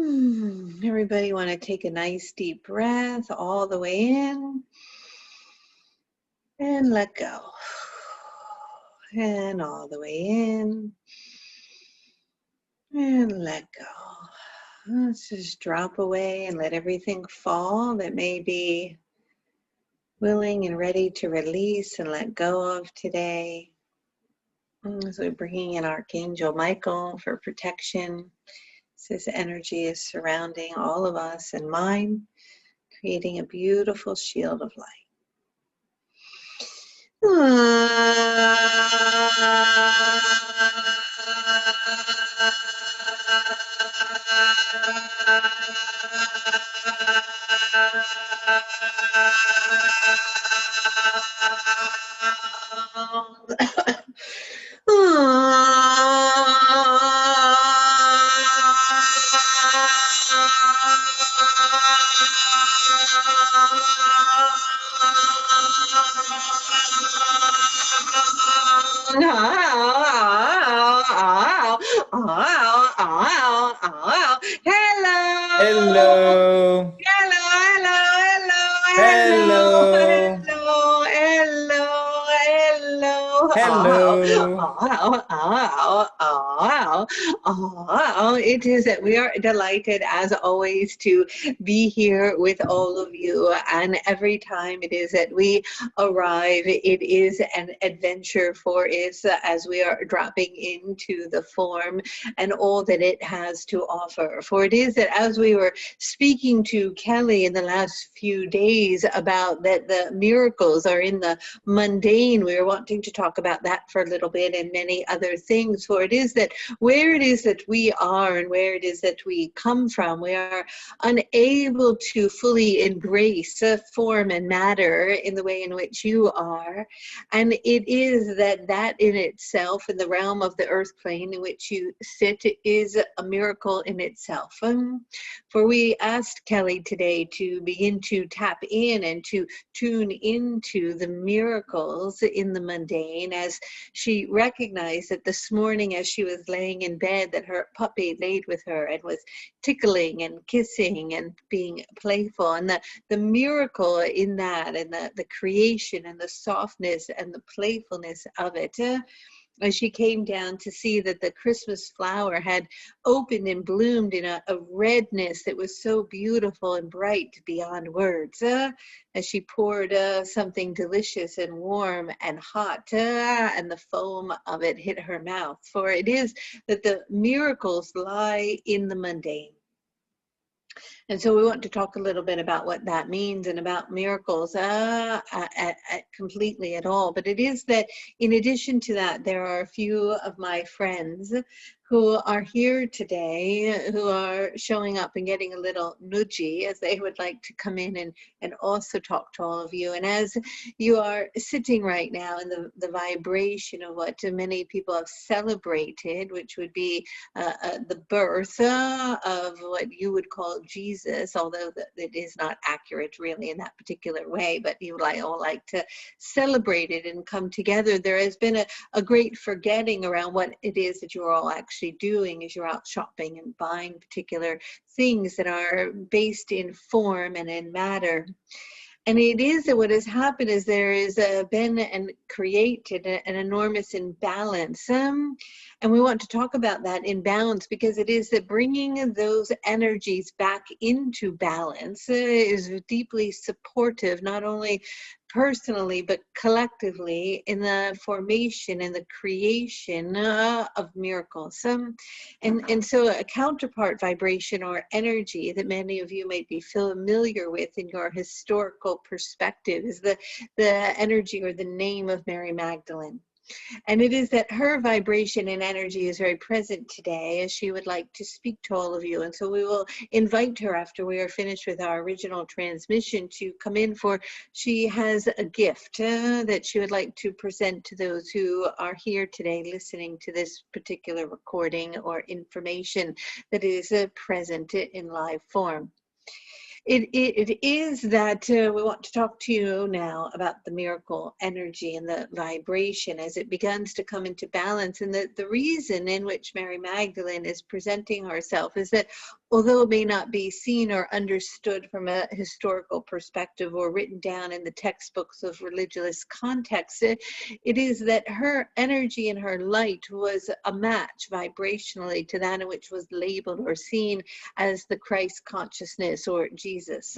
Everybody want to take a nice deep breath all the way in and let go. And all the way in and let go. Let's just drop away and let everything fall that may be willing and ready to release and let go of today. So we're bringing in Archangel Michael for protection. This energy is surrounding all of us and mine, creating a beautiful shield of light. Hello. Hello. Hello. It is that we are delighted as always to be here with all of you, and every time it is that we arrive, it is an adventure for us as we are dropping into the form and all that it has to offer. For it is that as we were speaking to Kelly in the last few days about that the miracles are in the mundane, we were wanting to talk about that for a little bit and many other things. For it is that where it is that we are and where it is that we come from, we are unable to fully embrace form and matter in the way in which you are. And it is that in itself, in the realm of the earth plane in which you sit, is a miracle in itself. For we asked Kelly today to begin to tap in and to tune into the miracles in the mundane, as she recognized that this morning as she was laying in bed that her puppy laid with her and was tickling and kissing and being playful, and the miracle in that, and the creation and the softness and the playfulness of it. As she came down to see that the Christmas flower had opened and bloomed in a redness that was so beautiful and bright beyond words, as she poured something delicious and warm and hot, and the foam of it hit her mouth. For it is that the miracles lie in the mundane. And so we want to talk a little bit about what that means and about miracles completely at all. But it is that in addition to that, there are a few of my friends who are here today, who are showing up and getting a little nudgy as they would like to come in and also talk to all of you. And as you are sitting right now in the vibration of what many people have celebrated, which would be the birth of what you would call Jesus, although it is not accurate really in that particular way, but you all like to celebrate it and come together. There has been a great forgetting around what it is that you're all actually doing as you're out shopping and buying particular things that are based in form and in matter. And it is that what has happened is there is been and created an enormous imbalance. And we want to talk about that imbalance because it is that bringing those energies back into balance is deeply supportive, not only personally, but collectively in the formation and the creation of miracles. And so a counterpart vibration or energy that many of you might be familiar with in your historical perspective is the energy or the name of Mary Magdalene. And it is that her vibration and energy is very present today as she would like to speak to all of you. And so we will invite her after we are finished with our original transmission to come in, for she has a gift that she would like to present to those who are here today listening to this particular recording or information that is present in live form. It is that we want to talk to you now about the miracle energy and the vibration as it begins to come into balance. And the reason in which Mary Magdalene is presenting herself is that although it may not be seen or understood from a historical perspective or written down in the textbooks of religious context, it is that her energy and her light was a match vibrationally to that in which was labeled or seen as the Christ consciousness or Jesus.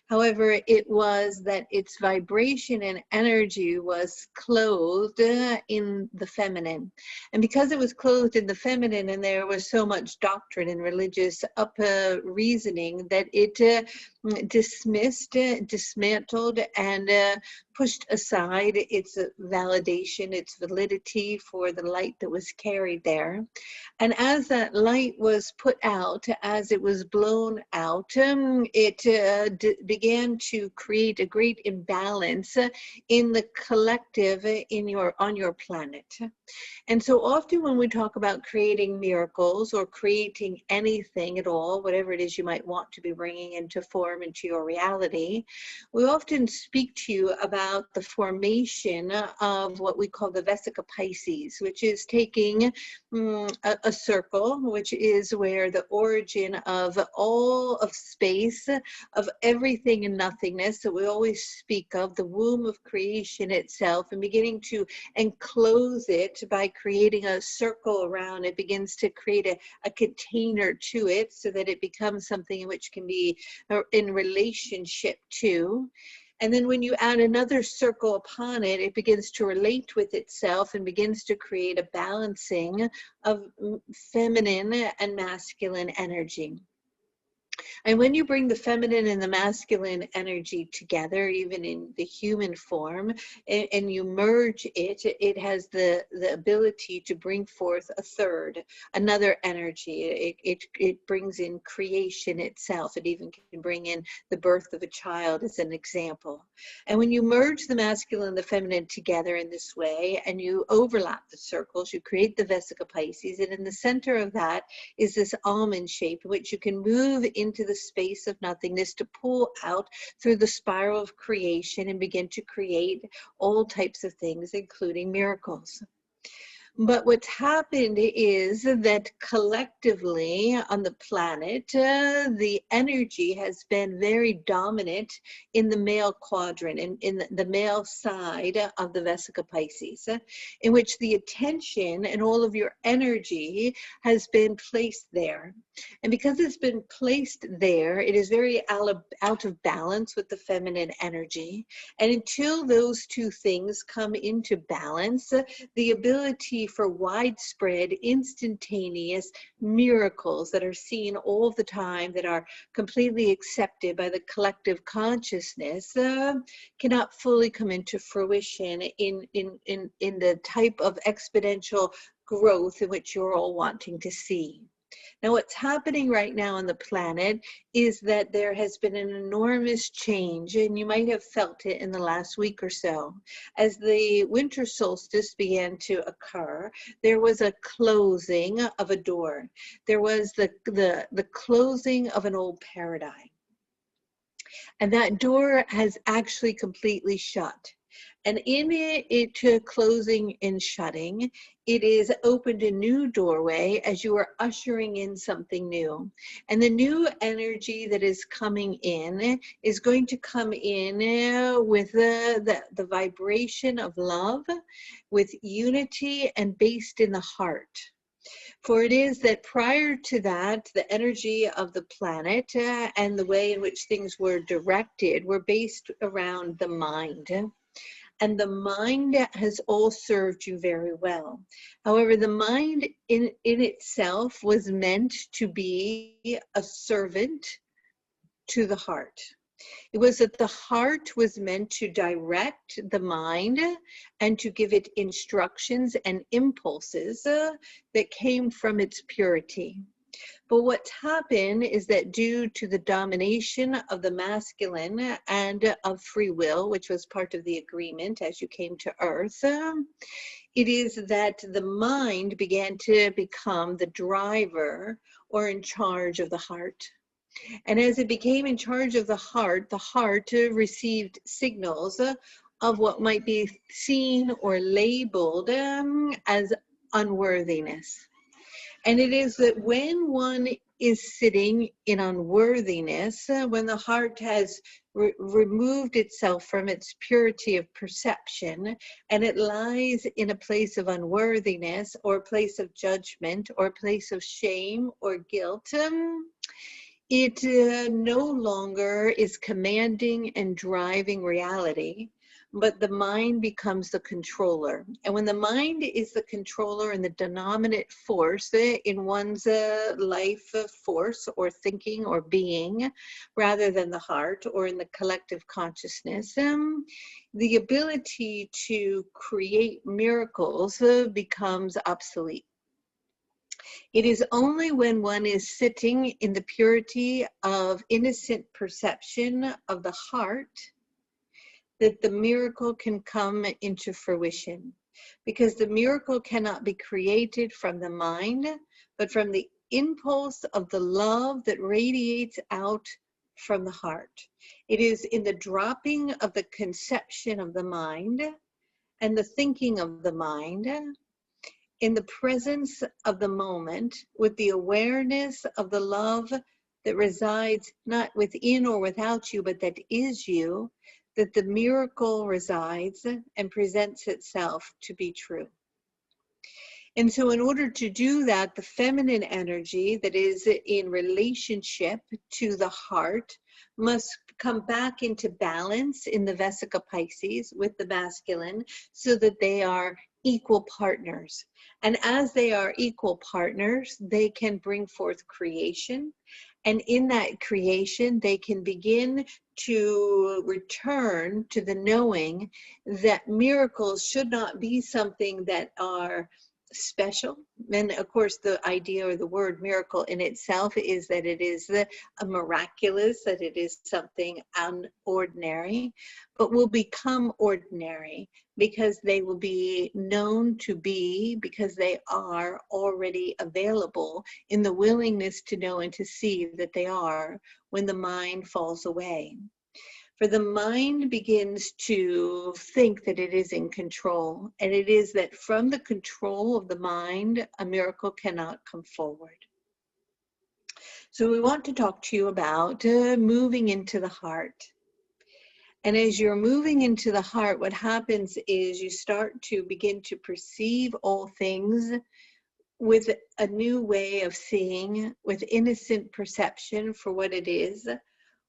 However, it was that its vibration and energy was clothed in the feminine. And because it was clothed in the feminine and there was so much doctrine and religious reasoning that it dismissed, dismantled, and pushed aside its validation, its validity for the light that was carried there. And as that light was put out, as it was blown out, it began to create a great imbalance in the collective on your planet. And so often when we talk about creating miracles or creating anything at all, whatever it is you might want to be bringing into form, into your reality, we often speak to you about the formation of what we call the vesica piscis, which is taking a circle, which is where the origin of all of space, of everything and nothingness that we always speak of, the womb of creation itself, and beginning to enclose it by creating a circle around it, begins to create a container to it so that it becomes something which can be in relationship to. And then when you add another circle upon it, it begins to relate with itself and begins to create a balancing of feminine and masculine energy. And when you bring the feminine and the masculine energy together, even in the human form, and you merge it, it has the ability to bring forth a third, another energy. It brings in creation itself. It even can bring in the birth of a child as an example. And when you merge the masculine and the feminine together in this way, and you overlap the circles, you create the vesica piscis, and in the center of that is this almond shape, in which you can move into the space of nothingness to pull out through the spiral of creation and begin to create all types of things, including miracles. But what's happened is that collectively on the planet, the energy has been very dominant in the male quadrant, in the male side of the vesica piscis, in which the attention and all of your energy has been placed there. And because it's been placed there, it is very out of balance with the feminine energy. And until those two things come into balance, the ability for widespread, instantaneous miracles that are seen all the time, that are completely accepted by the collective consciousness, cannot fully come into fruition in the type of exponential growth in which you're all wanting to see. Now, what's happening right now on the planet is that there has been an enormous change, and you might have felt it in the last week or so. As the winter solstice began to occur, there was a closing of a door. There was the closing of an old paradigm. And that door has actually completely shut. And in it closing and shutting, it is opened a new doorway as you are ushering in something new. And the new energy that is coming in is going to come in with the vibration of love, with unity, and based in the heart. For it is that prior to that, the energy of the planet and the way in which things were directed were based around the mind. And the mind has all served you very well. However, the mind in itself was meant to be a servant to the heart. It was that the heart was meant to direct the mind and to give it instructions and impulses that came from its purity. But what's happened is that due to the domination of the masculine and of free will, which was part of the agreement as you came to Earth, it is that the mind began to become the driver or in charge of the heart. And as it became in charge of the heart received signals of what might be seen or labeled as unworthiness. And it is that when one is sitting in unworthiness, when the heart has removed itself from its purity of perception, and it lies in a place of unworthiness or a place of judgment or a place of shame or guilt, it no longer is commanding and driving reality, but the mind becomes the controller. And when the mind is the controller and the dominant force in one's life force or thinking or being, rather than the heart or in the collective consciousness, the ability to create miracles becomes obsolete. It is only when one is sitting in the purity of innocent perception of the heart that the miracle can come into fruition. Because the miracle cannot be created from the mind, but from the impulse of the love that radiates out from the heart. It is in the dropping of the conception of the mind and the thinking of the mind, in the presence of the moment, with the awareness of the love that resides not within or without you, but that is you, that the miracle resides and presents itself to be true. And so in order to do that, the feminine energy that is in relationship to the heart must come back into balance in the vesica piscis with the masculine, so that they are equal partners. And as they are equal partners, they can bring forth creation. And in that creation, they can begin to return to the knowing that miracles should not be something that are special. And of course, the idea or the word miracle in itself is that it is a miraculous, that it is something unordinary, but will become ordinary because they will be known to be, because they are already available in the willingness to know and to see that they are when the mind falls away. For the mind begins to think that it is in control, and it is that from the control of the mind, a miracle cannot come forward. So we want to talk to you about moving into the heart. And as you're moving into the heart, what happens is you start to begin to perceive all things with a new way of seeing, with innocent perception for what it is,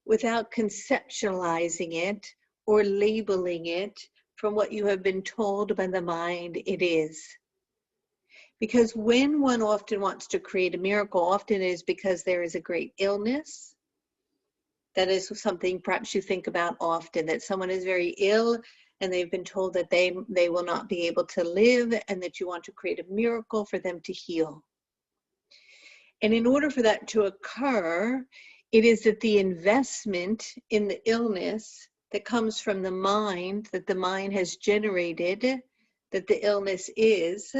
without conceptualizing it or labeling it from what you have been told by the mind it is. Because when one often wants to create a miracle, often it is because there is a great illness. That is something perhaps you think about often, that someone is very ill and they've been told that they will not be able to live, and that you want to create a miracle for them to heal. And in order for that to occur, it is that the investment in the illness that comes from the mind, that the mind has generated, that the illness is,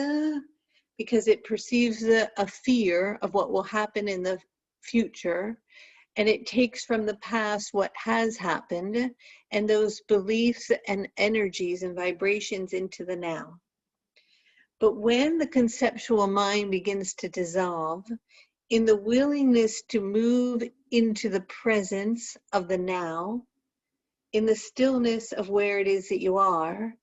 because it perceives a fear of what will happen in the future, and it takes from the past what has happened, and those beliefs and energies and vibrations into the now. But when the conceptual mind begins to dissolve, in the willingness to move into the presence of the now, in the stillness of where it is that you are,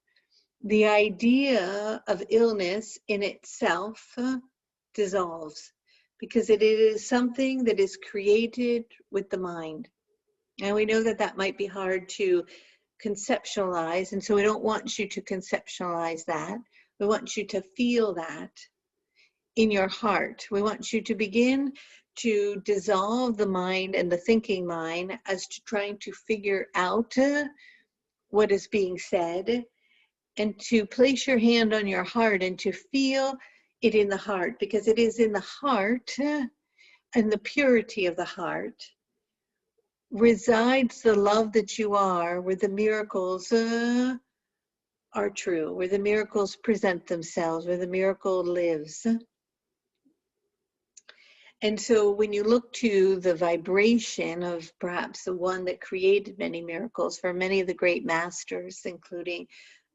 the idea of illness in itself dissolves, because it is something that is created with the mind. And we know that that might be hard to conceptualize, and so we don't want you to conceptualize that. We want you to feel that in your heart. We want you to begin to dissolve the mind and the thinking mind as to trying to figure out what is being said, and to place your hand on your heart and to feel it in the heart, because it is in the heart and the purity of the heart resides the love that you are, where the miracles are true, where the miracles present themselves, where the miracle lives. And so when you look to the vibration of perhaps the one that created many miracles for many of the great masters, including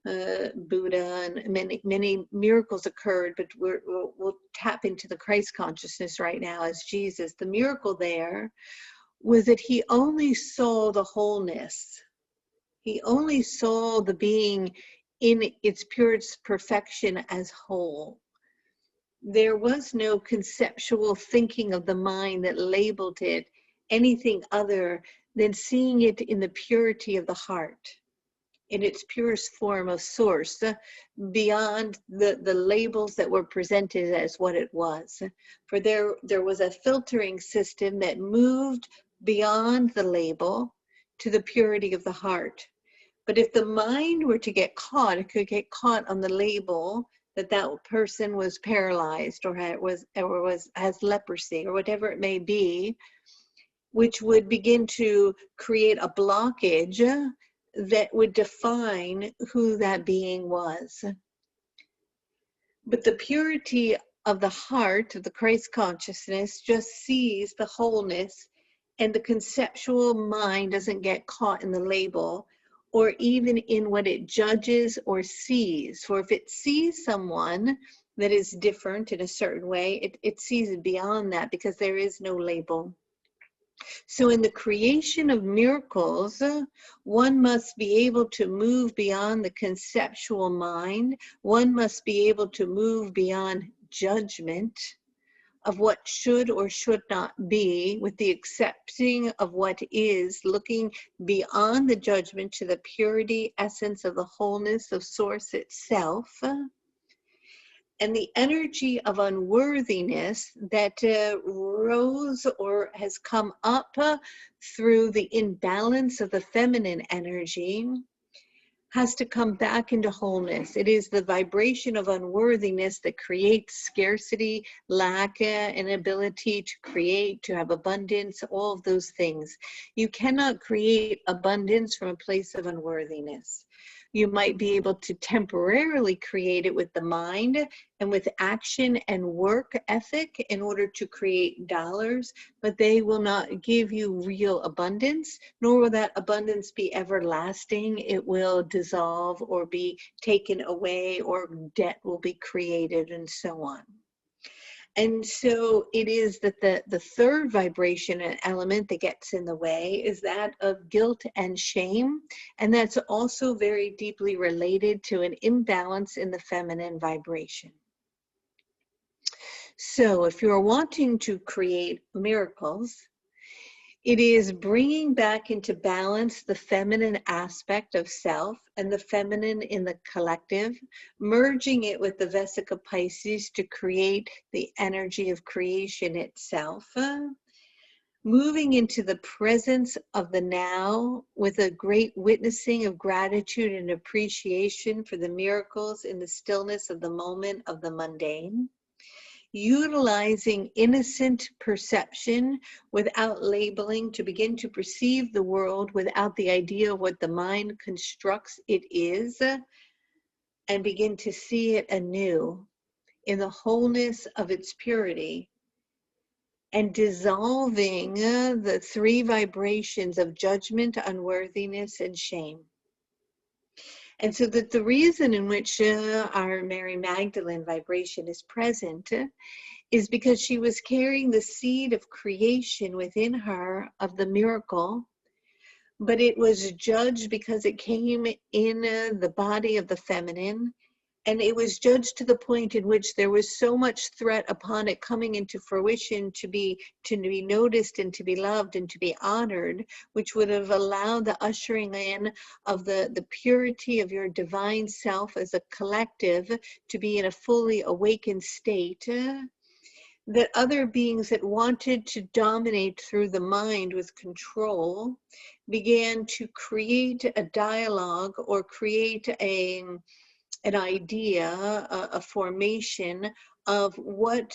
Buddha, and many miracles occurred, but we'll tap into the Christ consciousness right now as Jesus. The miracle there was that he only saw the wholeness. He only saw the being in its purest perfection as whole. There was no conceptual thinking of the mind that labeled it anything other than seeing it in the purity of the heart, in its purest form of source, beyond the labels that were presented as what it was. For there was a filtering system that moved beyond the label to the purity of the heart. But if the mind were to get caught, it could get caught on the label that that person was paralyzed or has leprosy or whatever it may be, which would begin to create a blockage that would define who that being was. But the purity of the heart, of the Christ consciousness, just sees the wholeness, and the conceptual mind doesn't get caught in the label or even in what it judges or sees. For if it sees someone that is different in a certain way, it sees beyond that because there is no label. So in the creation of miracles, one must be able to move beyond the conceptual mind. One must be able to move beyond judgment of what should or should not be, with the accepting of what is, looking beyond the judgment to the purity, essence of the wholeness of source itself. And the energy of unworthiness that rose or has come up through the imbalance of the feminine energy has to come back into wholeness. It is the vibration of unworthiness that creates scarcity, lack, inability to create, to have abundance, all of those things. You cannot create abundance from a place of unworthiness. You might be able to temporarily create it with the mind and with action and work ethic in order to create dollars, but they will not give you real abundance, nor will that abundance be everlasting. It will dissolve or be taken away, or debt will be created, and so on. And so it is that the third vibration and element that gets in the way is that of guilt and shame. And that's also very deeply related to an imbalance in the feminine vibration. So if you're wanting to create miracles, it is bringing back into balance the feminine aspect of self and the feminine in the collective, merging it with the vesica piscis to create the energy of creation itself, moving into the presence of the now with a great witnessing of gratitude and appreciation for the miracles in the stillness of the moment of the mundane. Utilizing innocent perception without labeling to begin to perceive the world without the idea of what the mind constructs it is, and begin to see it anew in the wholeness of its purity, and dissolving the three vibrations of judgment, unworthiness, and shame. And so that the reason in which our Mary Magdalene vibration is present is because she was carrying the seed of creation within her of the miracle, but it was judged because it came in the body of the feminine, and it was judged to the point in which there was so much threat upon it coming into fruition to be noticed and to be loved and to be honored, which would have allowed the ushering in of the purity of your divine self as a collective to be in a fully awakened state, that other beings that wanted to dominate through the mind with control began to create a dialogue or create an idea, a formation of what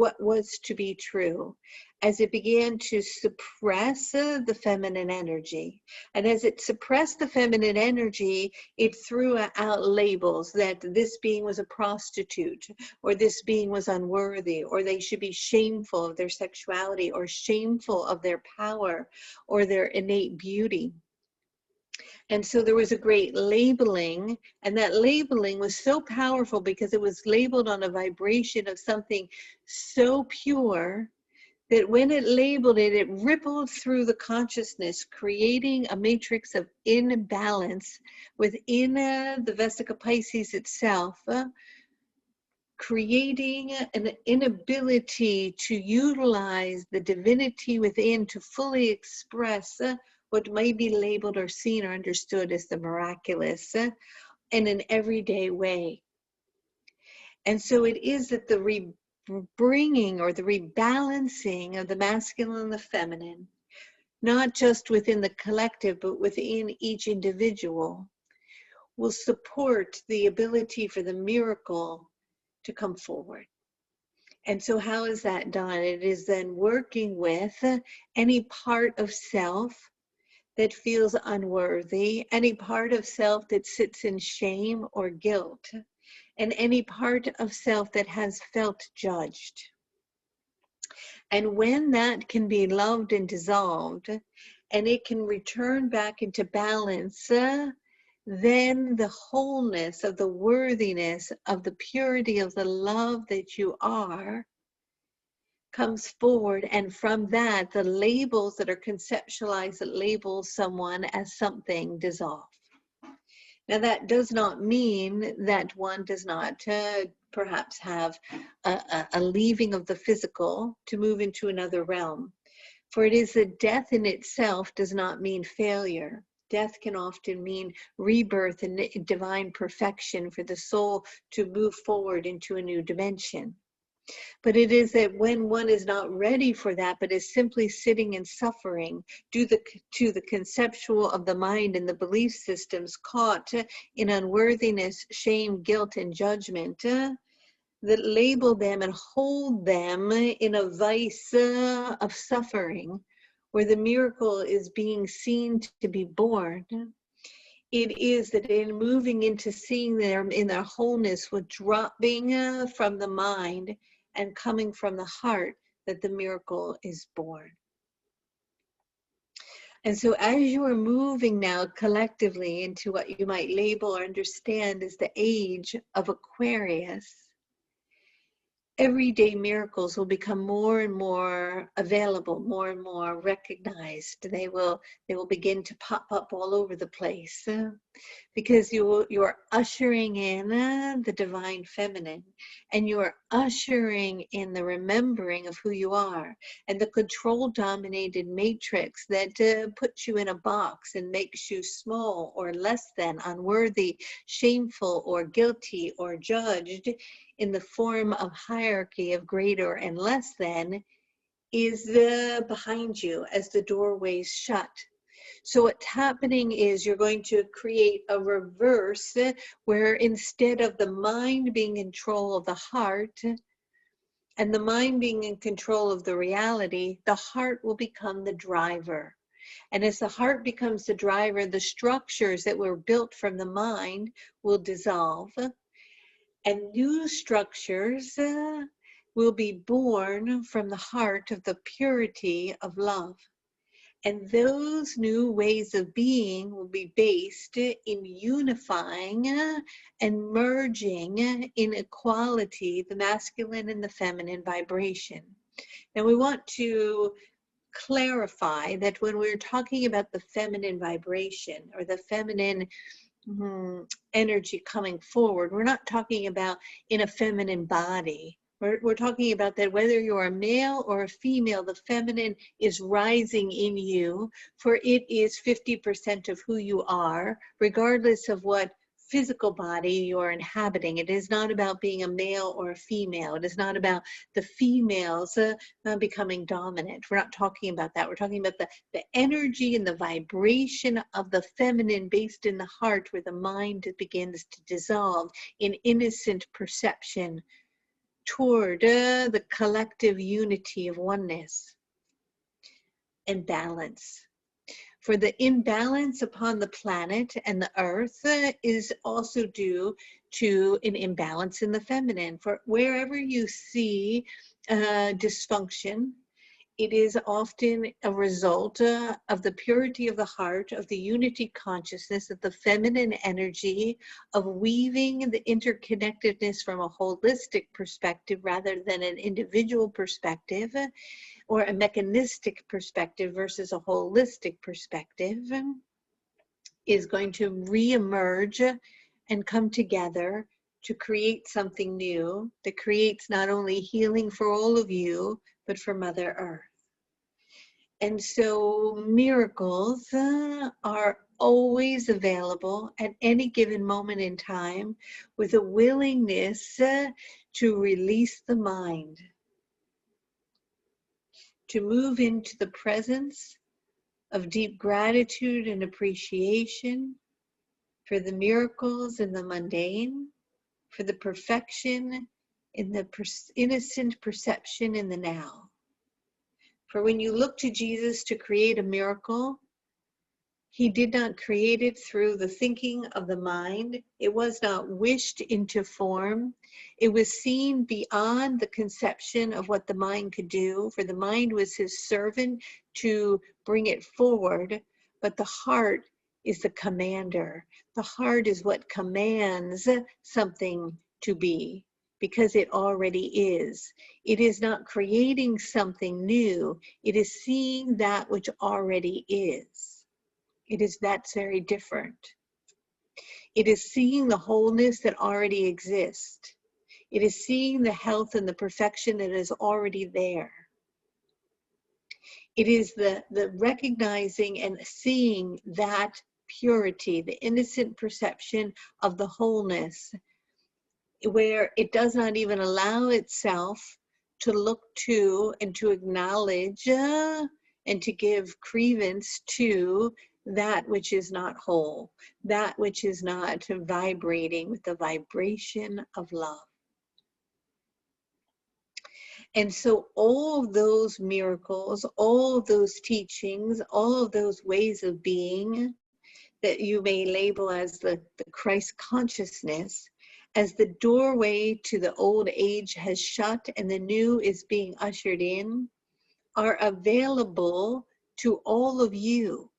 was to be true, as it began to suppress the feminine energy. And as it suppressed the feminine energy, it threw out labels that this being was a prostitute, or this being was unworthy, or they should be shameful of their sexuality, or shameful of their power, or their innate beauty. And so there was a great labeling, and that labeling was so powerful because it was labeled on a vibration of something so pure that when it labeled it, it rippled through the consciousness, creating a matrix of imbalance within the vesica Piscis itself, creating an inability to utilize the divinity within to fully express what might be labeled or seen or understood as the miraculous in an everyday way. And so it is that the bringing or the rebalancing of the masculine and the feminine, not just within the collective, but within each individual, will support the ability for the miracle to come forward. And so how is that done? It is then working with any part of self that feels unworthy, any part of self that sits in shame or guilt, and any part of self that has felt judged. And when that can be loved and dissolved, and it can return back into balance, then the wholeness of the worthiness of the purity of the love that you are comes forward. And from that, the labels that are conceptualized that label someone as something dissolve. Now, that does not mean that one does not perhaps have a leaving of the physical to move into another realm. For it is that death in itself does not mean failure. Death can often mean rebirth and divine perfection for the soul to move forward into a new dimension. But it is that when one is not ready for that, but is simply sitting and suffering due to the conceptual of the mind and the belief systems caught in unworthiness, shame, guilt, and judgment, that label them and hold them in a vice of suffering, where the miracle is being seen to be born, it is that in moving into seeing them in their wholeness, with dropping from the mind and coming from the heart, that the miracle is born. And so as you are moving now collectively into what you might label or understand as the age of Aquarius, everyday miracles will become more and more available, more and more recognized. They will begin to pop up all over the place because you're ushering in the divine feminine, and you are ushering in the remembering of who you are, and the control dominated matrix that puts you in a box and makes you small or less than, unworthy, shameful or guilty or judged in the form of hierarchy of greater and less than, is behind you as the doorways shut. So what's happening is you're going to create a reverse where instead of the mind being in control of the heart and the mind being in control of the reality, the heart will become the driver. And as the heart becomes the driver, the structures that were built from the mind will dissolve, and new structures will be born from the heart of the purity of love. And those new ways of being will be based in unifying and merging in equality, the masculine and the feminine vibration. Now we want to clarify that when we're talking about the feminine vibration or the feminine energy coming forward, we're not talking about in a feminine body. We're talking about that whether you're a male or a female, the feminine is rising in you, for it is 50% of who you are, regardless of what physical body you're inhabiting. It is not about being a male or a female. It is not about the females becoming dominant. We're not talking about that. We're talking about the energy and the vibration of the feminine based in the heart, where the mind begins to dissolve in innocent perception toward the collective unity of oneness and balance. For the imbalance upon the planet and the earth is also due to an imbalance in the feminine. For wherever you see dysfunction It is often a result of the purity of the heart, of the unity consciousness, of the feminine energy, of weaving the interconnectedness from a holistic perspective rather than an individual perspective, or a mechanistic perspective versus a holistic perspective, is going to re-emerge and come together to create something new that creates not only healing for all of you, but for Mother Earth. And so miracles are always available at any given moment in time, with a willingness to release the mind, to move into the presence of deep gratitude and appreciation for the miracles in the mundane, for the perfection in the innocent perception in the now. For when you look to Jesus to create a miracle, he did not create it through the thinking of the mind. It was not wished into form. It was seen beyond the conception of what the mind could do, for the mind was his servant to bring it forward, but the heart is the commander. The heart is what commands something to be, because it already is. It is not creating something new. It is seeing that which already is. That's very different. It is seeing the wholeness that already exists. It is seeing the health and the perfection that is already there. It is the recognizing and seeing that purity, the innocent perception of the wholeness, where it does not even allow itself to look to and to acknowledge and to give credence to that which is not whole, that which is not vibrating with the vibration of love. And so all of those miracles, all of those teachings, all of those ways of being that you may label as the Christ consciousness, as the doorway to the old age has shut and the new is being ushered in, are available to all of you.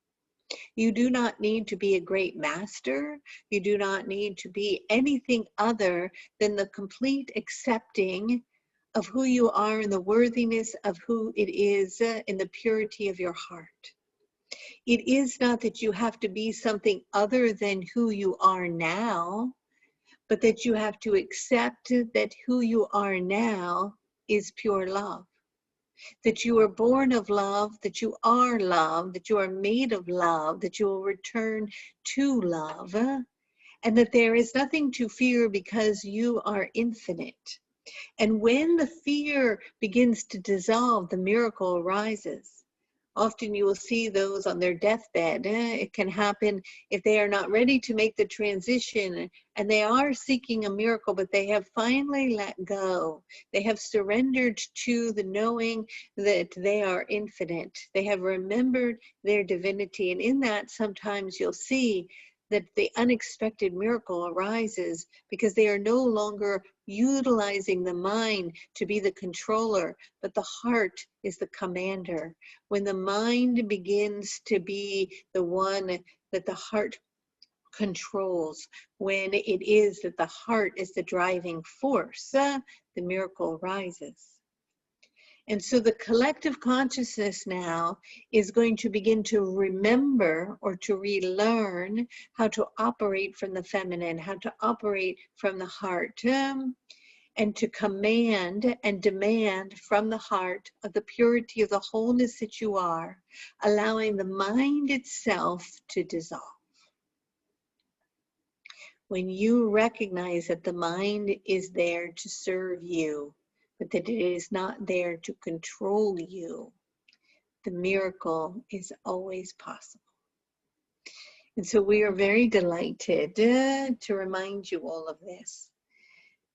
You do not need to be a great master. You do not need to be anything other than the complete accepting of who you are and the worthiness of who it is in the purity of your heart. It is not that you have to be something other than who you are now, but that you have to accept that who you are now is pure love. That you are born of love, that you are love, that you are made of love, that you will return to love, and that there is nothing to fear because you are infinite. And when the fear begins to dissolve, the miracle arises. Often you will see those on their deathbed. It can happen if they are not ready to make the transition and they are seeking a miracle, but they have finally let go. They have surrendered to the knowing that they are infinite. They have remembered their divinity. And in that, sometimes you'll see that the unexpected miracle arises because they are no longer utilizing the mind to be the controller, but the heart is the commander. When the mind begins to be the one that the heart controls, when it is that the heart is the driving force, the miracle arises. And so the collective consciousness now is going to begin to remember or to relearn how to operate from the feminine, how to operate from the heart, and to command and demand from the heart of the purity of the wholeness that you are, allowing the mind itself to dissolve. When you recognize that the mind is there to serve you, but that it is not there to control you, the miracle is always possible. And so we are very delighted to remind you all of this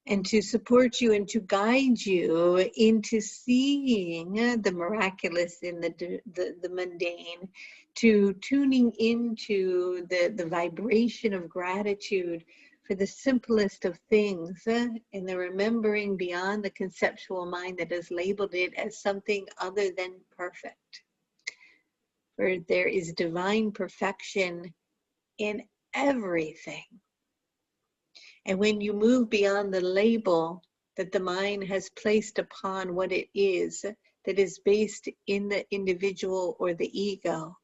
and to support you and to guide you into seeing the miraculous in the mundane, to tuning into the vibration of gratitude for the simplest of things, and the remembering beyond the conceptual mind that has labeled it as something other than perfect. For there is divine perfection in everything. And when you move beyond the label that the mind has placed upon what it is, that is based in the individual or the ego,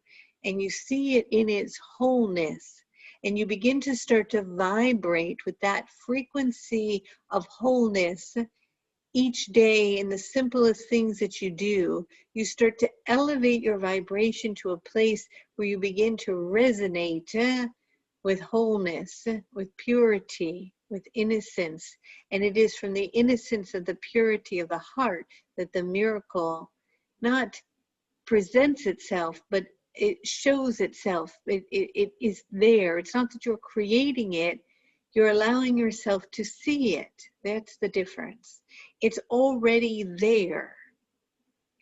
and you see it in its wholeness, and you begin to start to vibrate with that frequency of wholeness each day in the simplest things that you do, you start to elevate your vibration to a place where you begin to resonate with wholeness, with purity, with innocence. And it is from the innocence of the purity of the heart that the miracle not presents itself, but it shows itself. It is there. It's not that you're creating it, you're allowing yourself to see it. That's the difference. It's already there.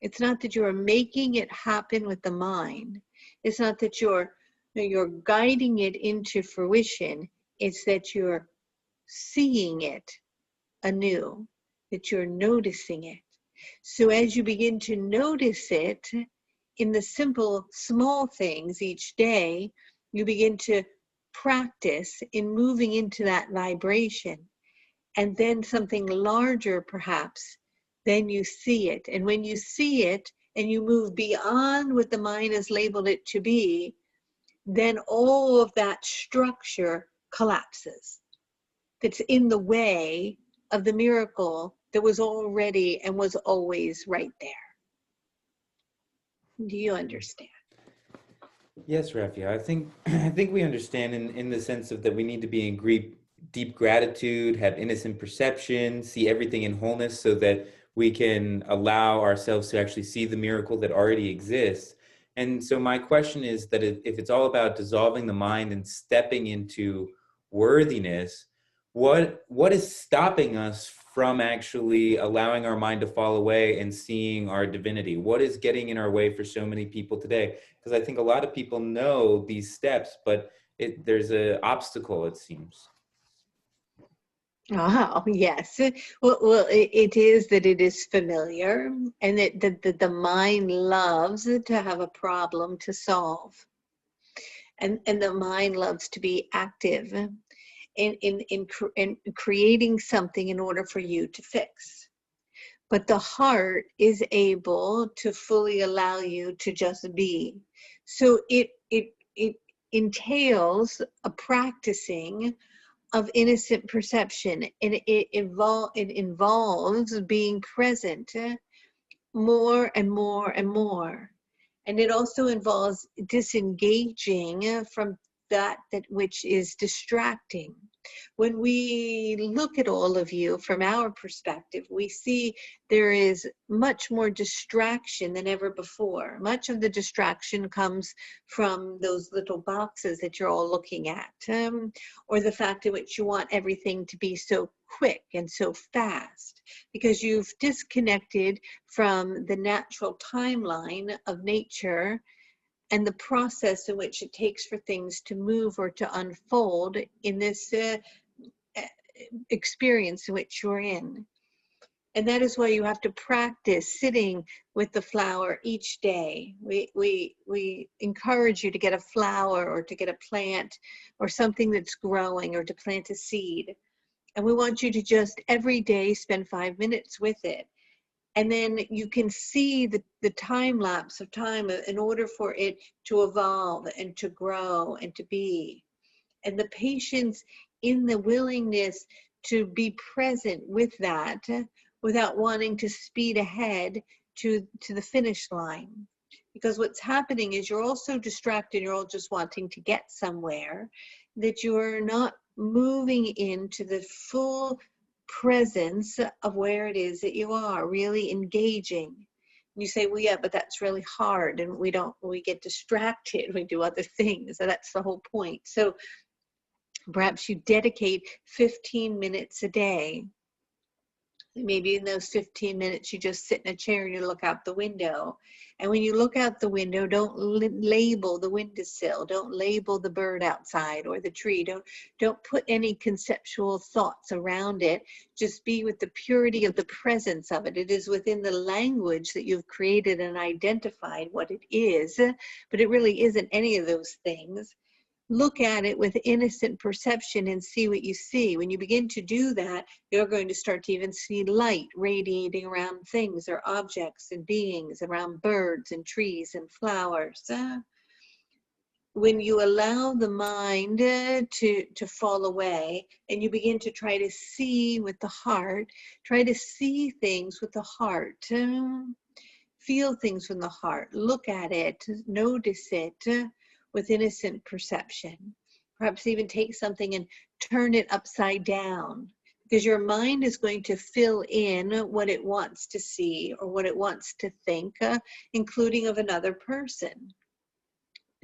It's not that you're making it happen with the mind. It's not that you're guiding it into fruition. It's that you're seeing it anew, that you're noticing it. So as you begin to notice it in the simple, small things each day, you begin to practice in moving into that vibration. And then something larger, perhaps, then you see it. And when you see it and you move beyond what the mind has labeled it to be, then all of that structure collapses. That's in the way of the miracle that was already and was always right there. Do you understand? Yes, Rafi. I think we understand in the sense of that we need to be in deep gratitude, have innocent perception, see everything in wholeness so that we can allow ourselves to actually see the miracle that already exists. And so my question is that if it's all about dissolving the mind and stepping into worthiness, what is stopping us from actually allowing our mind to fall away and seeing our divinity? What is getting in our way for so many people today? Because I think a lot of people know these steps, but there's an obstacle, it seems. Oh, yes. Well, it is that it is familiar, and that the mind loves to have a problem to solve. And the mind loves to be active in creating something in order for you to fix. But the heart is able to fully allow you to just be. So it entails a practicing of innocent perception, and it involves being present more and more and more. And it also involves disengaging from that which is distracting. When we look at all of you from our perspective, we see there is much more distraction than ever before. Much of the distraction comes from those little boxes that you're all looking at, or the fact in which you want everything to be so quick and so fast, because you've disconnected from the natural timeline of nature and the process in which it takes for things to move or to unfold in this experience in which you're in. And that is why you have to practice sitting with the flower each day. We encourage you to get a flower or to get a plant or something that's growing, or to plant a seed. And we want you to just every day spend 5 minutes with it. And then you can see the time lapse of time in order for it to evolve and to grow and to be. And the patience in the willingness to be present with that without wanting to speed ahead to the finish line. Because what's happening is you're all so distracted, you're all just wanting to get somewhere, that you're not moving into the full presence of where it is that you are, really engaging. You say, well, yeah, but that's really hard, and we get distracted, we do other things. So that's the whole point. So perhaps you dedicate 15 minutes a day Maybe in those 15 minutes, you just sit in a chair and you look out the window. And when you look out the window, don't label the windowsill. Don't label the bird outside or the tree. Don't put any conceptual thoughts around it. Just be with the purity of the presence of it. It is within the language that you've created and identified what it is, but it really isn't any of those things. Look at it with innocent perception and see what you see. When you begin to do that, you're going to start to even see light radiating around things or objects and beings, around birds and trees and flowers. When you allow the mind to fall away and you begin to try to see with the heart, try to see things with the heart. Feel things from the heart. Look at it. Notice it with innocent perception. Perhaps even take something and turn it upside down, because your mind is going to fill in what it wants to see or what it wants to think, including of another person,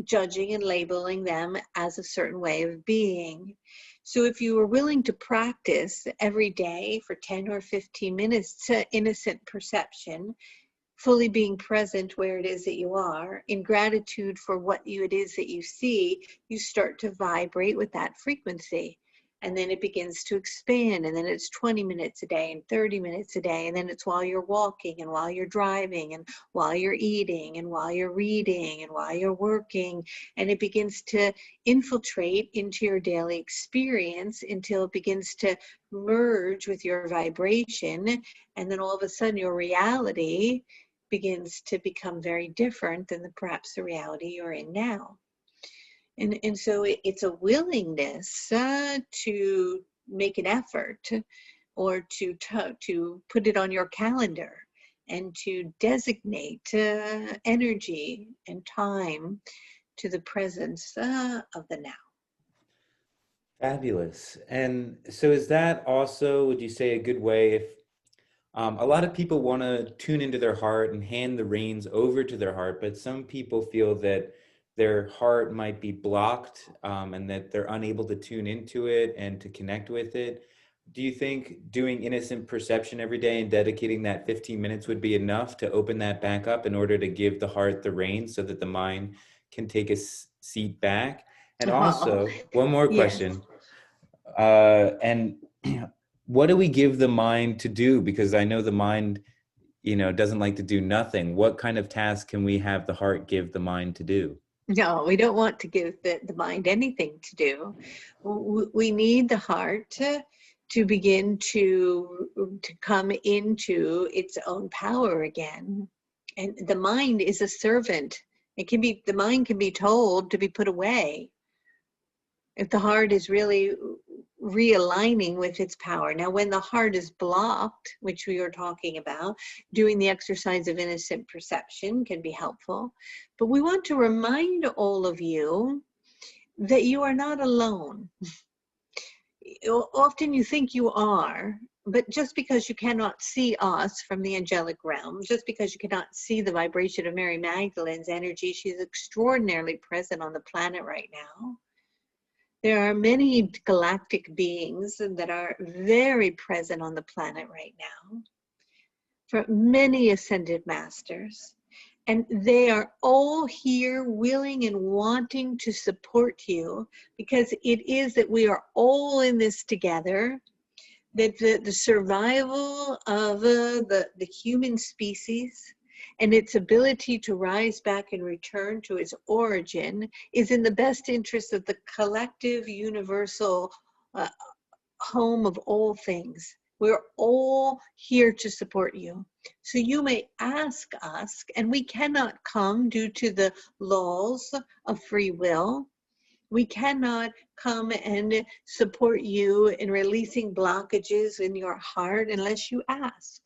judging and labeling them as a certain way of being. So if you are willing to practice every day for 10 or 15 minutes to innocent perception, fully being present where it is that you are, in gratitude for what it is that you see, you start to vibrate with that frequency. And then it begins to expand, and then it's 20 minutes a day and 30 minutes a day, and then it's while you're walking and while you're driving and while you're eating and while you're reading and while you're working, and it begins to infiltrate into your daily experience until it begins to merge with your vibration, and then all of a sudden your reality begins to become very different than perhaps the reality you're in now. And so it's a willingness to make an effort or to put it on your calendar and to designate energy and time to the presence of the now. Fabulous. And so is that also, would you say, a good way if a lot of people want to tune into their heart and hand the reins over to their heart, but some people feel that their heart might be blocked and that they're unable to tune into it and to connect with it. Do you think doing innocent perception every day and dedicating that 15 minutes would be enough to open that back up in order to give the heart the reins so that the mind can take a seat back? And Oh, also, one more yes. question. And what do we give the mind to do? Because I know the mind, doesn't like to do nothing. What kind of task can we have the heart give the mind to do? No, we don't want to give the mind anything to do. We need the heart to begin to come into its own power again. And the mind is a servant. The mind can be told to be put away if the heart is really realigning with its power. Now, when the heart is blocked, which we were talking about, doing the exercise of innocent perception can be helpful. But we want to remind all of you that you are not alone. Often you think you are, but just because you cannot see us from the angelic realm, just because you cannot see the vibration of Mary Magdalene's energy, she's extraordinarily present on the planet right now. There are many galactic beings that are very present on the planet right now, for many ascended masters. And they are all here willing and wanting to support you, because it is that we are all in this together, that the survival of the human species and its ability to rise back and return to its origin is in the best interest of the collective universal home of all things. We're all here to support you. So you may ask us, and we cannot come due to the laws of free will. We cannot come and support you in releasing blockages in your heart unless you ask.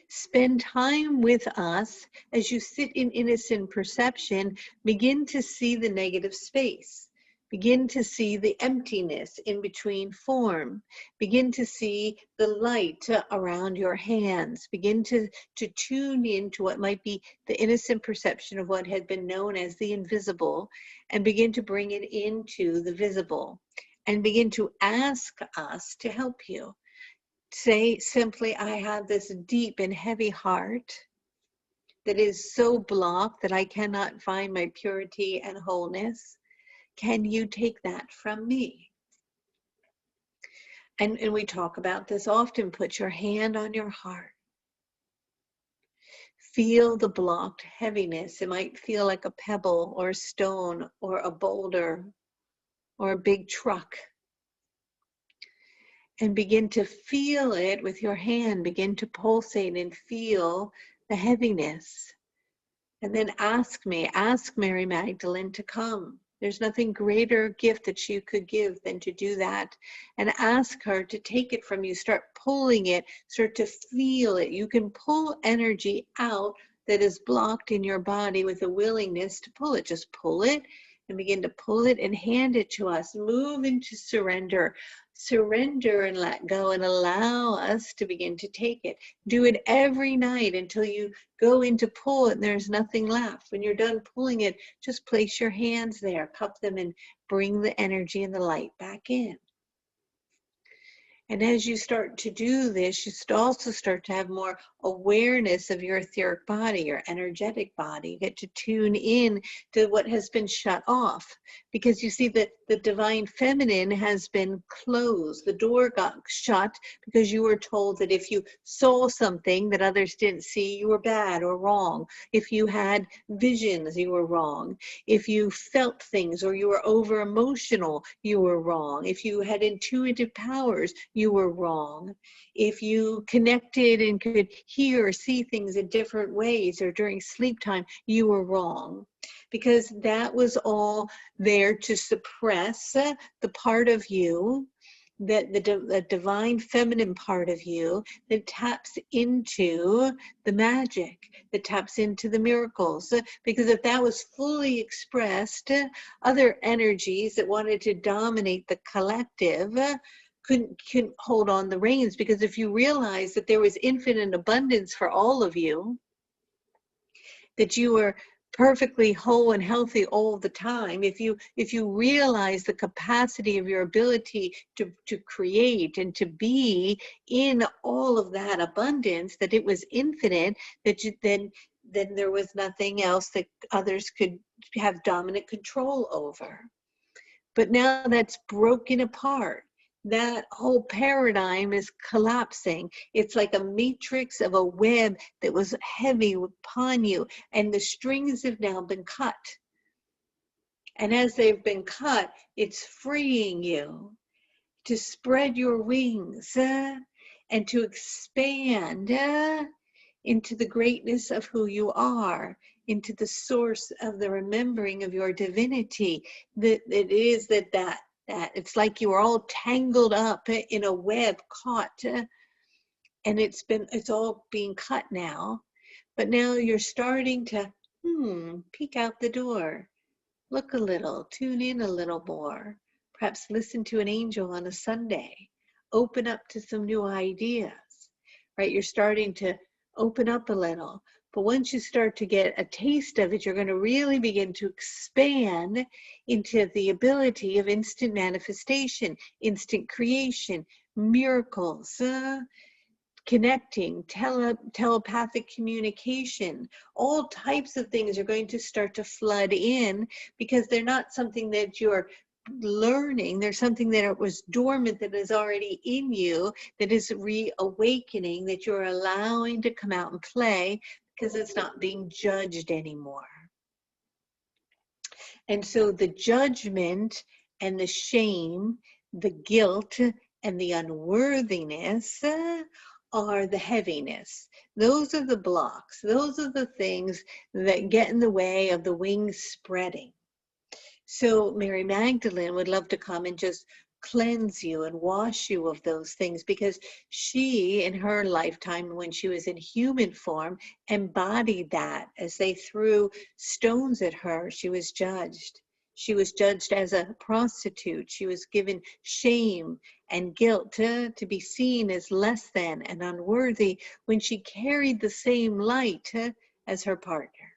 Spend time with us as you sit in innocent perception. Begin to see the negative space. Begin to see the emptiness in between form. Begin to see the light around your hands. Begin to tune into what might be the innocent perception of what had been known as the invisible, and begin to bring it into the visible, and begin to ask us to help you. Say simply, I have this deep and heavy heart that is so blocked that I cannot find my purity and wholeness. Can you take that from me? And we talk about this often. Put your hand on your heart. Feel the blocked heaviness. It might feel like a pebble or a stone or a boulder or a big truck. And begin to feel it with your hand. Begin to pulsate and feel the heaviness. And then ask Mary Magdalene to come. There's nothing greater gift that you could give than to do that. And ask her to take it from you. Start pulling it. Start to feel it. You can pull energy out that is blocked in your body with a willingness to pull it. Just pull it and begin to pull it and hand it to us. Move into surrender. Surrender and let go and allow us to begin to take it. Do it every night until you go in to pull it and there's nothing left. When you're done pulling it, just place your hands there, cup them, and bring the energy and the light back in. And as you start to do this, you also start to have more awareness of your etheric body, your energetic body. You get to tune in to what has been shut off. Because you see that the divine feminine has been closed. The door got shut because you were told that if you saw something that others didn't see, you were bad or wrong. If you had visions, you were wrong. If you felt things or you were over emotional, you were wrong. If you had intuitive powers, you were wrong. If you connected and could hear or see things in different ways or during sleep time, you were wrong. Because that was all there to suppress the part of you, that the divine feminine part of you that taps into the magic, that taps into the miracles. Because if that was fully expressed, other energies that wanted to dominate the collective couldn't hold on the reins. Because if you realize that there was infinite abundance for all of you, that you were perfectly whole and healthy all the time, if you realize the capacity of your ability to create and to be in all of that abundance, that it was infinite, that you, then there was nothing else that others could have dominant control over. But now that's broken apart. That whole paradigm is collapsing. It's like a matrix of a web that was heavy upon you, and the strings have now been cut. And as they've been cut, it's freeing you to spread your wings and to expand into the greatness of who you are, into the source of the remembering of your divinity. That it is that it's like you are all tangled up in a web, caught, and it's all being cut now. But now you're starting to peek out the door, look a little, tune in a little more, perhaps listen to an angel on a Sunday, open up to some new ideas, right? You're starting to open up a little. But once you start to get a taste of it, you're going to really begin to expand into the ability of instant manifestation, instant creation, miracles, connecting, telepathic communication. All types of things are going to start to flood in, because they're not something that you're learning. There's something that was dormant, that is already in you, that is reawakening, that you're allowing to come out and play, because it's not being judged anymore. And so the judgment and the shame, the guilt and the unworthiness are the heaviness. Those are the blocks. Those are the things that get in the way of the wings spreading. So Mary Magdalene would love to come and just cleanse you and wash you of those things, because she, in her lifetime, when she was in human form, embodied that. As they threw stones at her, she was judged. She was judged as a prostitute. She was given shame and guilt to be seen as less than and unworthy, when she carried the same light as her partner,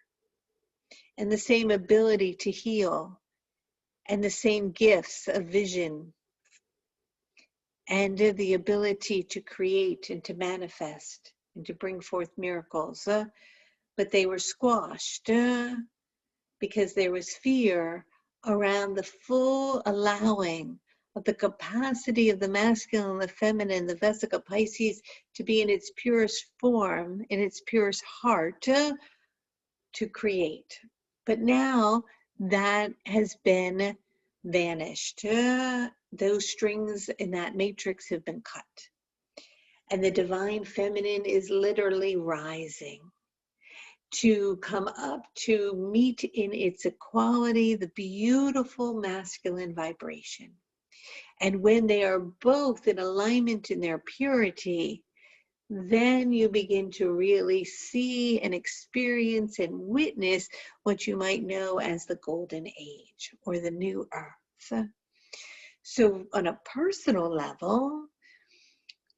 and the same ability to heal, and the same gifts of vision and the ability to create and to manifest and to bring forth miracles. But they were squashed because there was fear around the full allowing of the capacity of the masculine and the feminine, the vesica piscis, to be in its purest form, in its purest heart, to create. But now that has been vanished. Those strings in that matrix have been cut. And the divine feminine is literally rising to come up to meet in its equality the beautiful masculine vibration. And when they are both in alignment in their purity, then you begin to really see and experience and witness what you might know as the golden age or the new earth. So on a personal level,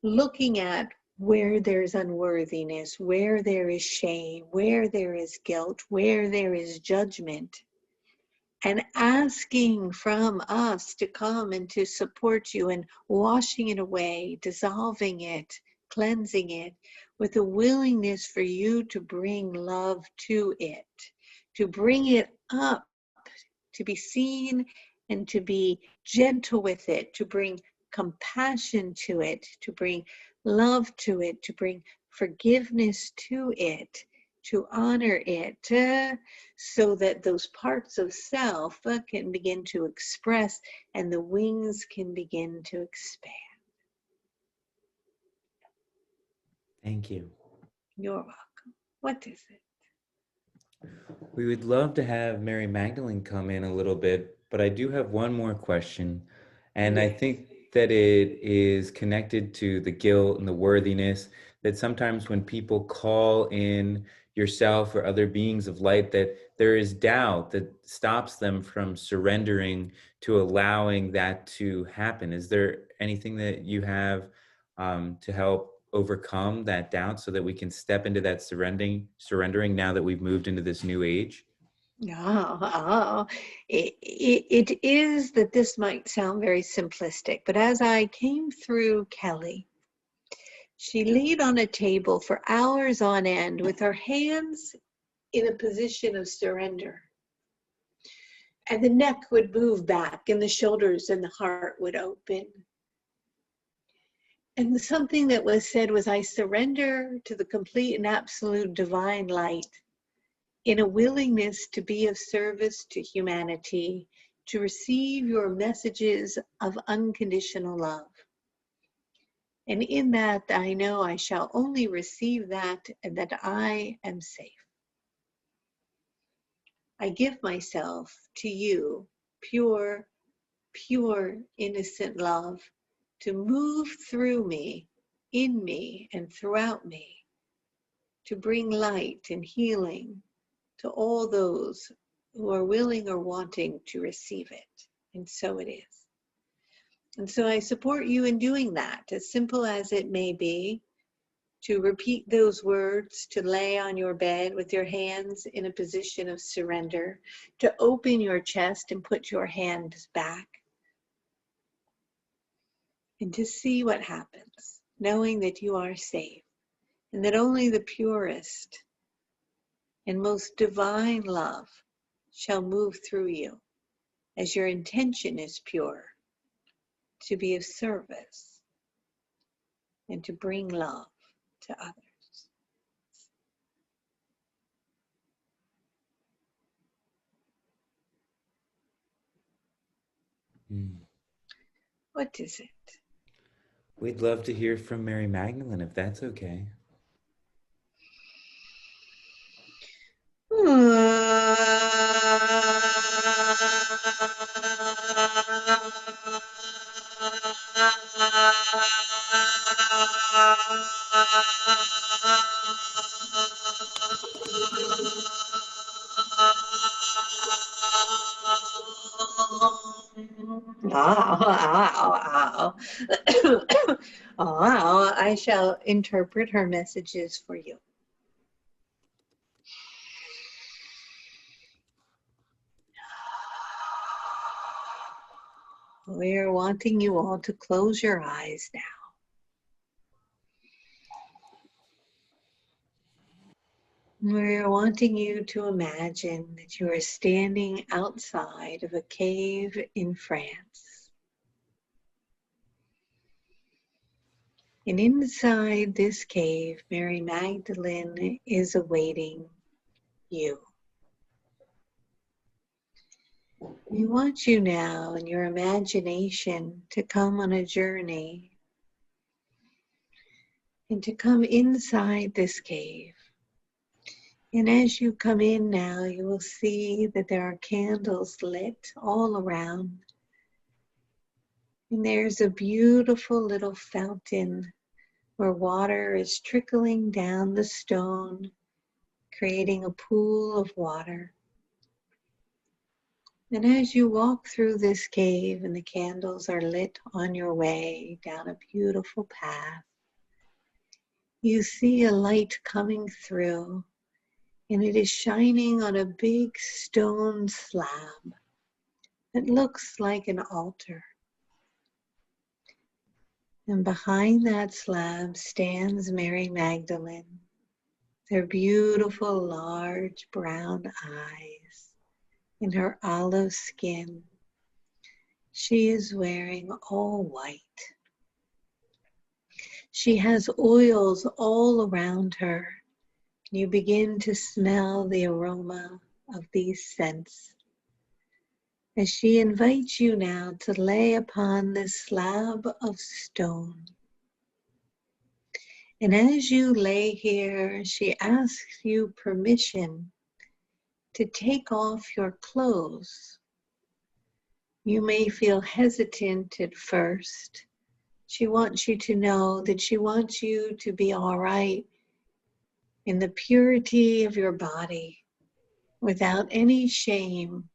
looking at where there's unworthiness, where there is shame, where there is guilt, where there is judgment, and asking from us to come and to support you and washing it away, dissolving it, cleansing it, with a willingness for you to bring love to it, to bring it up, to be seen and to be gentle with it, to bring compassion to it, to bring love to it, to bring forgiveness to it, to honor it, so that those parts of self can begin to express and the wings can begin to expand. Thank you. You're welcome. What is it? We would love to have Mary Magdalene come in a little bit, but I do have one more question. And I Yes. think that it is connected to the guilt and the worthiness that sometimes when people call in yourself or other beings of light, that there is doubt that stops them from surrendering to allowing that to happen. Is there anything that you have to help overcome that doubt so that we can step into that surrendering now that we've moved into this new age? It is that this might sound very simplistic, but as I came through Kelly, she laid on a table for hours on end with her hands in a position of surrender. And the neck would move back and the shoulders and the heart would open. And something that was said was, I surrender to the complete and absolute divine light in a willingness to be of service to humanity, to receive your messages of unconditional love. And in that, I know I shall only receive that and that I am safe. I give myself to you, pure, innocent love, to move through me, in me, and throughout me, to bring light and healing to all those who are willing or wanting to receive it. And so it is. And so I support you in doing that, as simple as it may be, to repeat those words, to lay on your bed with your hands in a position of surrender, to open your chest and put your hands back, and to see what happens, knowing that you are safe and that only the purest and most divine love shall move through you, as your intention is pure, to be of service and to bring love to others. Mm. What is it? We'd love to hear from Mary Magdalene if that's okay. Oh, I shall interpret her messages for you. We're wanting you all to close your eyes now. We're wanting you to imagine that you are standing outside of a cave in France. And inside this cave, Mary Magdalene is awaiting you. We want you now in your imagination to come on a journey and to come inside this cave. And as you come in now, you will see that there are candles lit all around. And there's a beautiful little fountain where water is trickling down the stone, creating a pool of water. And as you walk through this cave and the candles are lit on your way down a beautiful path, you see a light coming through, and it is shining on a big stone slab that looks like an altar. And behind that slab stands Mary Magdalene, their beautiful large brown eyes and her olive skin. She is wearing all white. She has oils all around her. You begin to smell the aroma of these scents as she invites you now to lay upon this slab of stone. And as you lay here, she asks you permission to take off your clothes. You may feel hesitant at first. She wants you to know that she wants you to be all right in the purity of your body without any shame.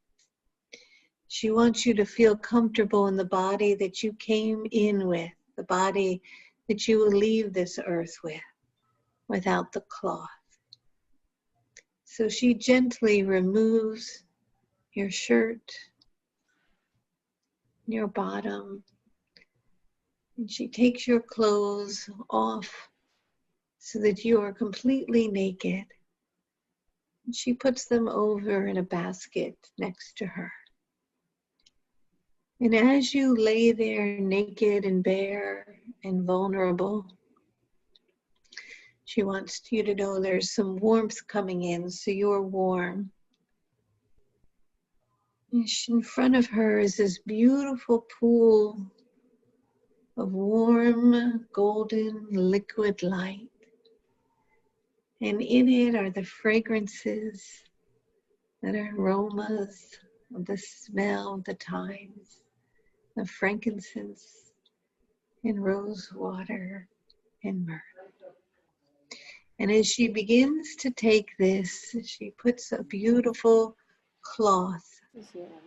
She wants you to feel comfortable in the body that you came in with, the body that you will leave this earth with, without the cloth. So she gently removes your shirt, your bottom, and she takes your clothes off so that you are completely naked. And she puts them over in a basket next to her. And as you lay there naked and bare and vulnerable, she wants you to know there's some warmth coming in, so you're warm. And in front of her is this beautiful pool of warm, golden, liquid light. And in it are the fragrances, that are aromas of the smell of the thymes, of frankincense and rose water and myrrh. And as she begins to take this, she puts a beautiful cloth,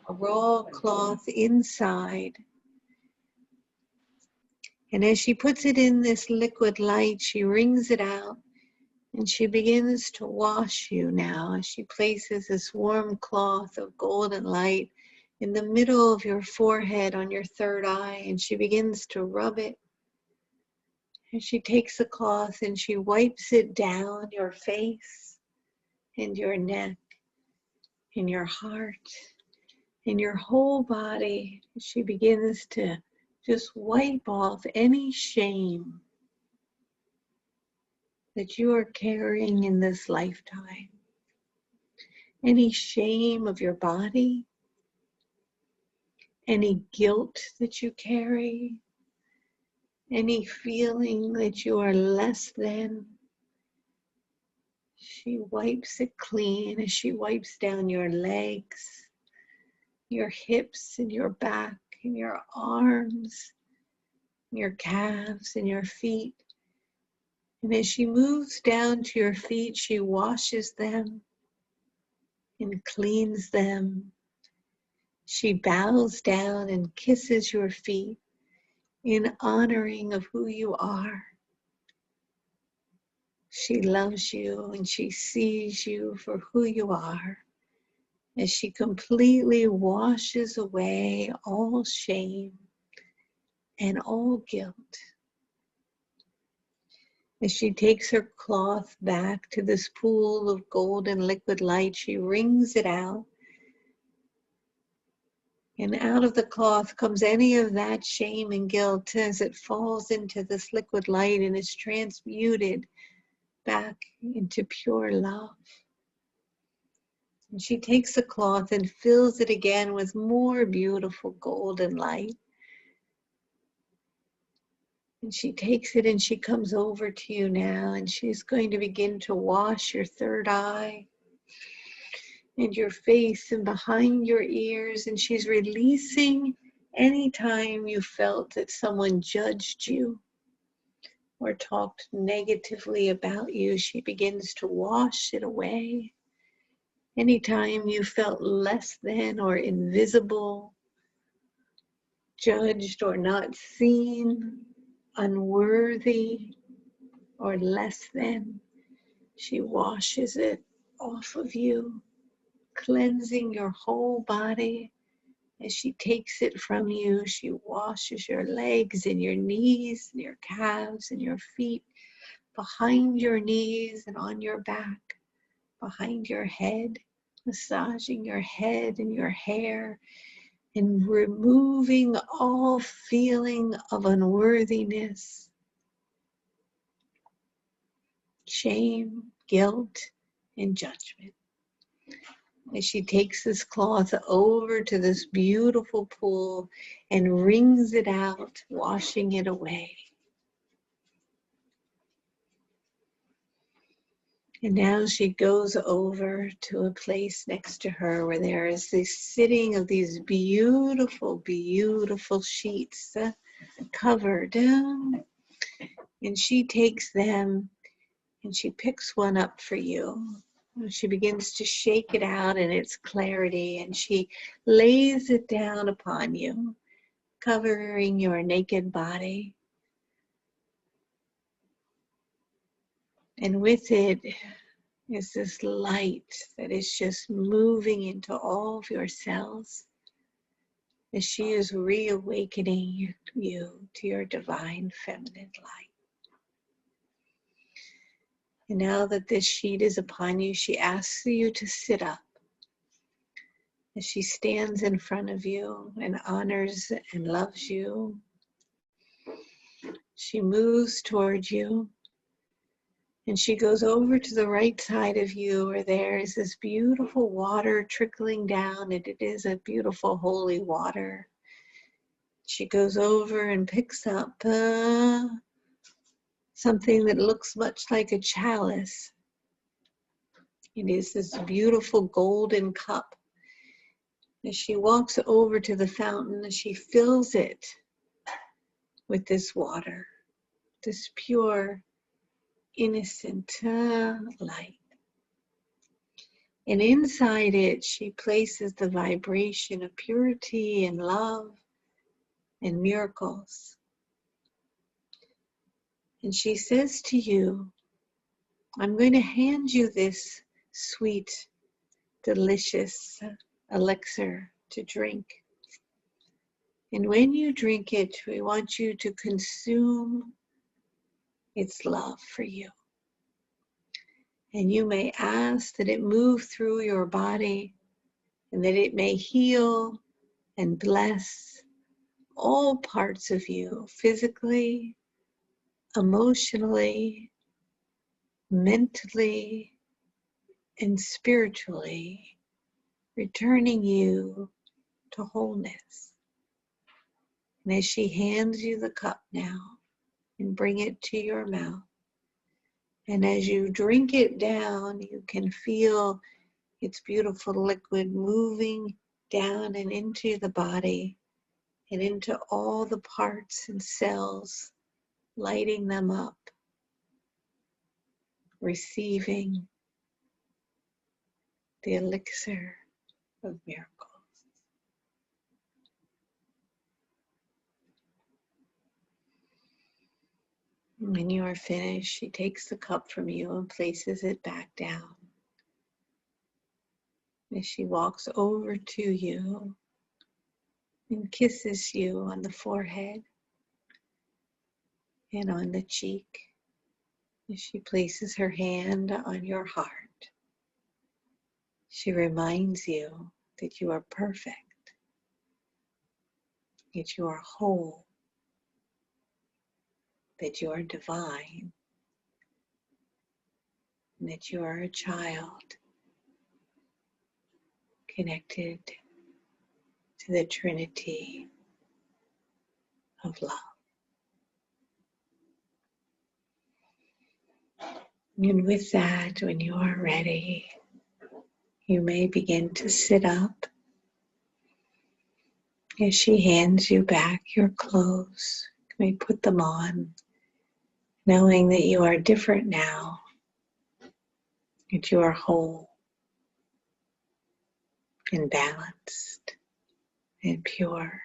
a raw cloth inside. And as she puts it in this liquid light, she wrings it out and she begins to wash you now as she places this warm cloth of golden light in the middle of your forehead on your third eye, and she begins to rub it. And she takes the cloth and she wipes it down your face and your neck and your heart and your whole body. She begins to just wipe off any shame that you are carrying in this lifetime. Any shame of your body, any guilt that you carry, any feeling that you are less than. She wipes it clean as she wipes down your legs, your hips and your back and your arms, your calves and your feet. And as she moves down to your feet, she washes them and cleans them. She bows down and kisses your feet in honoring of who you are. She loves you and she sees you for who you are. as she completely washes away all shame and all guilt. As she takes her cloth back to this pool of golden liquid light, she wrings it out. And out of the cloth comes any of that shame and guilt as it falls into this liquid light and is transmuted back into pure love. And she takes the cloth and fills it again with more beautiful golden light. And she takes it and she comes over to you now, and she's going to begin to wash your third eye and your face and behind your ears. And she's releasing any time you felt that someone judged you or talked negatively about you. She begins to wash it away. Anytime you felt less than or invisible, judged or not seen, unworthy or less than, she washes it off of you, cleansing your whole body. As she takes it from you, she washes your legs and your knees and your calves and your feet, behind your knees and on your back, behind your head, massaging your head and your hair, and removing all feeling of unworthiness, shame, guilt, and judgment. As she takes this cloth over to this beautiful pool and wrings it out, washing it away. And now she goes over to a place next to her where there is this sitting of these beautiful, beautiful sheets covered. And she takes them and she picks one up for you. She begins to shake it out in its clarity, and she lays it down upon you, covering your naked body. And with it is this light that is just moving into all of your cells as she is reawakening you to your divine feminine light. And now that this sheet is upon you, she asks you to sit up. As she stands in front of you and honors and loves you, she moves towards you and she goes over to the right side of you where there is this beautiful water trickling down, and it is a beautiful holy water. She goes over and picks up something that looks much like a chalice. It is this beautiful golden cup. As she walks over to the fountain, she fills it with this water, this pure, innocent light. And inside it, she places the vibration of purity and love and miracles. And she says to you, I'm going to hand you this sweet, delicious elixir to drink. And when you drink it, we want you to consume its love for you. And you may ask that it move through your body and that it may heal and bless all parts of you, physically, emotionally, mentally, and spiritually, returning you to wholeness. And as she hands you the cup now, and bring it to your mouth, and as you drink it down, you can feel its beautiful liquid moving down and into the body and into all the parts and cells, lighting them up, receiving the elixir of miracles. When you are finished, she takes the cup from you and places it back down. as she walks over to you and kisses you on the forehead and on the cheek, as she places her hand on your heart. She reminds you that you are perfect, that you are whole, that you are divine, and that you are a child connected to the Trinity of love. And with that, when you are ready, you may begin to sit up as she hands you back your clothes. You may put them on, knowing that you are different now, that you are whole and balanced and pure.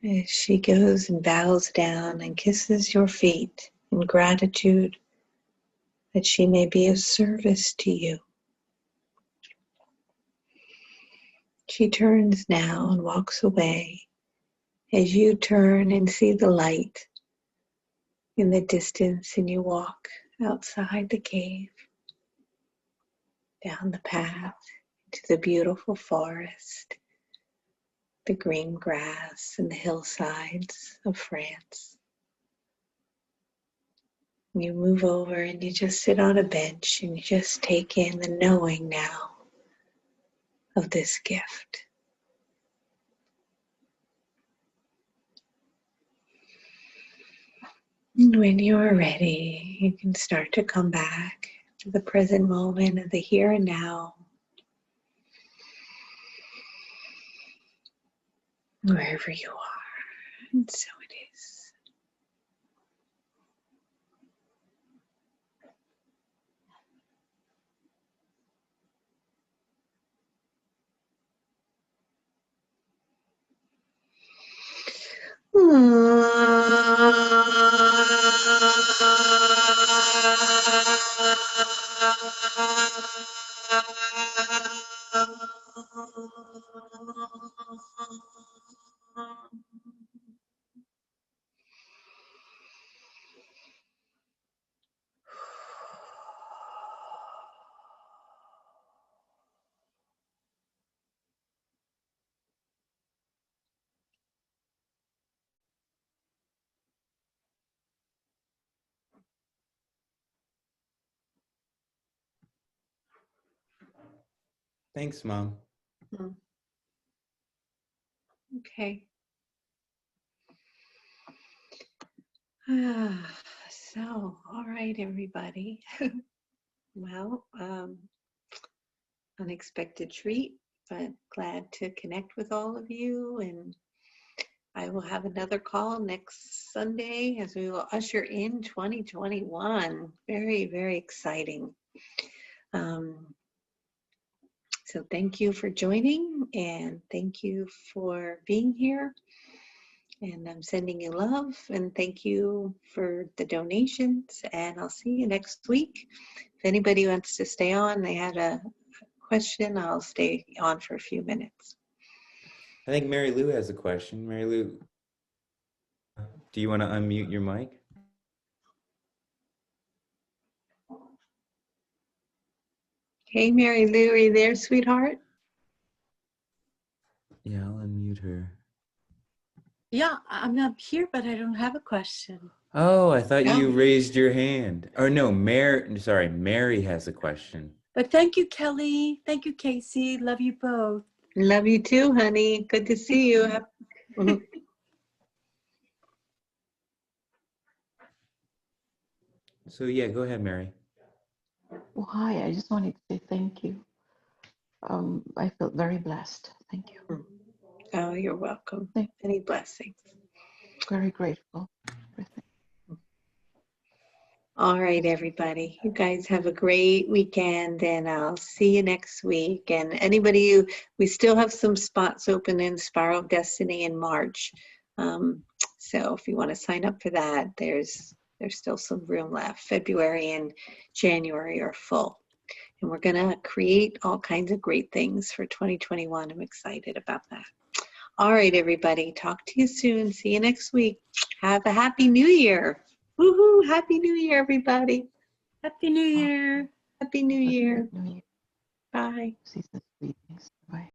As she goes and bows down and kisses your feet in gratitude that she may be of service to you. She turns now and walks away as you turn and see the light in the distance, and you walk outside the cave, down the path to the beautiful forest, the green grass and the hillsides of France. You move over and you just sit on a bench and you just take in the knowing now of this gift. And when you are ready, you can start to come back to the present moment of the here and now, wherever you are. And so it is. Thanks, Mom. Okay. So, all right, everybody. Well, unexpected treat, but glad to connect with all of you. And I will have another call next Sunday as we will usher in 2021. Very, very exciting. So thank you for joining, and thank you for being here. And I'm sending you love, and thank you for the donations, and I'll see you next week. If anybody wants to stay on, they had a question, I'll stay on for a few minutes. I think Mary Lou has a question. Mary Lou, do you want to unmute your mic? Hey, Mary Lou, are you there, sweetheart? Yeah, I'll unmute her. Yeah, I'm not here, but I don't have a question. Oh, I thought you raised your hand. Or no, Mary has a question. But thank you, Kelly. Thank you, Casey. Love you both. Love you too, honey. Good to see you. So yeah, go ahead, Mary. Well, hi, I just wanted to say thank you. I felt very blessed. Thank you. Oh, you're welcome. Many blessings. Very grateful. All right, everybody. You guys have a great weekend, and I'll see you next week. And anybody we still have some spots open in Spiral of Destiny in March. So if you want to sign up for that, there's still some room left. February and January are full. And we're going to create all kinds of great things for 2021. I'm excited about that. All right, everybody. Talk to you soon. See you next week. Have a happy new year. Woohoo! Happy New Year, everybody. Happy New Year. Happy New Year. New Year. Bye. Season's greetings. Bye.